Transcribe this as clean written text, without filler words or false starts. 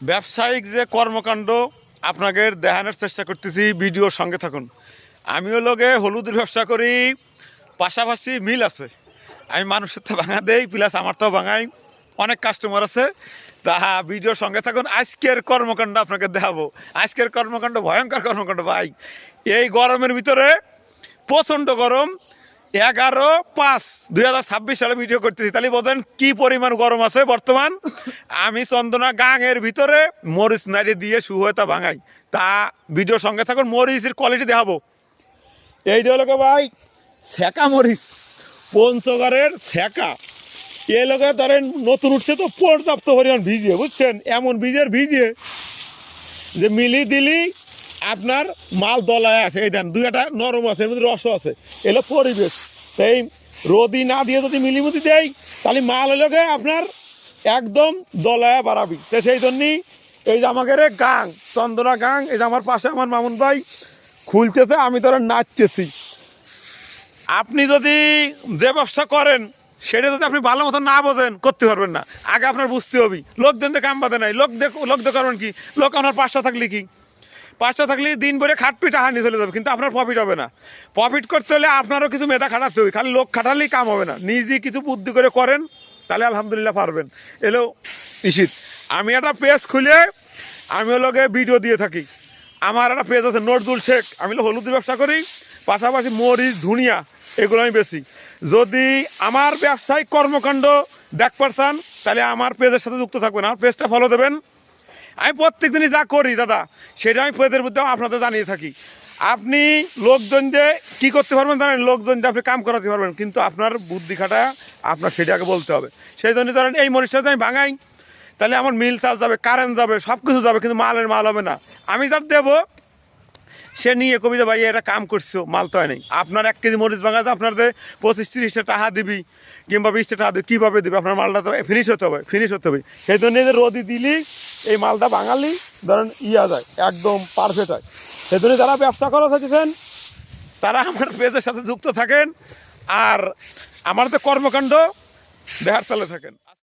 ব্যবসায়িক যে কর্মকাণ্ড আপনাকে দেখানোর চেষ্টা করতেছি, ভিডিওর সঙ্গে থাকুন। আমিও লোকে হলুদের ব্যবসা করি, পাশাপাশি মিল আছে। আমি মানুষের তো ভাঙা দেই, প্লাস আমার তো ভাঙাই অনেক কাস্টমার আছে। তা ভিডিওর সঙ্গে থাকুন, আজকের কর্মকাণ্ড আপনাকে দেখাবো। আজকের কর্মকাণ্ড ভয়ঙ্কর কর্মকাণ্ড ভাই। এই গরমের ভিতরে প্রচণ্ড গরম, 11/5/2026 সালে ভিডিও করতেছি, তাহলে বলেন কি পরিমাণ গরম আছে বর্তমান। আমি চন্দনা গাঙের ভিতরে মরিচ নাড়ি দিয়ে সুহতা ভাঙাই। তা ভিডিওর সঙ্গে থাকুন, মরিচের কোয়ালিটি দেখাবো। এইটা হলো ভাই ছেঁকা মরিচ, পঞ্চগড়ের ছেঁকা। এ লোকে ধরেন নতুন উঠছে তো পর্যাপ্ত পরিমাণ ভিজিয়ে, বুঝছেন, এমন ভিজিয়ে যে মিলি দিলি আপনার মাল দলায় আসে। এই দেন দুই একটা নরম আছে, এর মধ্যে রসও আছে। এলো পরিবেশ, সেই রোদি না দিয়ে যদি মিলিমুতি দেয় তাহলে মাল এলোকে আপনার একদম দলায় বাড়াবি। তো সেই জন্যই এই যে আমাদের গাং, চন্দনা গাং, এই যে আমার পাশে আমার মামুন ভাই খুলতেছে, আমি ধরেন নাচতেছি। আপনি যদি যে ব্যবসা করেন সেটা যদি আপনি ভালো মতো না বোঝেন, করতে পারবেন না। আগে আপনার বুঝতে হবে। লোকজন তো কাম বাঁধে নাই, লোক করবেন কি, লোক আপনার 5টা থাকলে কি, 5টা থাকলে দিন ভরে খাটপি টাকা নিয়ে চলে যাবে, কিন্তু আপনার প্রফিট হবে না। প্রফিট করতে হলে আপনারও কিছু মেধা খাটাতে হবে, খালি লোক খাটালেই কাম হবে না। নিজে কিছু বুদ্ধি করে করেন, তাহলে আলহামদুলিল্লাহ পারবেন। এলো নিশ্চিত। আমি একটা পেজ খুলে আমি লোকে ভিডিও দিয়ে থাকি। আমার একটা পেজ আছে নজরুল শেখ, আমি হলুদের ব্যবসা করি, পাশাপাশি মরিচ ধুনিয়া এগুলো আমি বেশি। যদি আমার ব্যবসায়িক কর্মকাণ্ড দেখতে চান তাহলে আমার পেজের সাথে যুক্ত থাকবেন, আমার পেজটা ফলো দেবেন। আমি প্রত্যেক দিনই যা করি দাদা, সেটা আমি পেজের মধ্যে আপনাদের জানিয়ে থাকি। আপনি লোকজন যে কী করতে পারবেন জানেন, লোকজন যে আপনি কাম করাতে পারবেন, কিন্তু আপনার বুদ্ধি খাটা আপনার সেটাকে বলতে হবে। সেই জন্য ধরেন এই মরিচটা যদি আমি ভাঙাই তাহলে আমার মিল চার্জ যাবে, কারেন্ট যাবে, সব কিছু যাবে, কিন্তু মাল হবে না। আমি যার দেবো সে নিয়ে কবি যে ভাই এটা কাম করছো, মাল তো হয় নেই। আপনার 1 কেজি মরিচ ভাঙাতে আপনার 25-30টা টাকা দিবি কিংবা 20টা টাকা দিবি, কীভাবে দিবি? আপনার মালটা তো ফিনিশ হতে হবে। সেই জন্য যে রোদি দিলি এই মালটা বাঙালি ধরেন যায়, একদম পারফেক্ট হয়। সেই জন্য যারা ব্যবসা করা চাইছেন তারা আমার পেজের সাথে যুক্ত থাকেন, আর আমার তো কর্মকাণ্ড দেখার তালে থাকেন।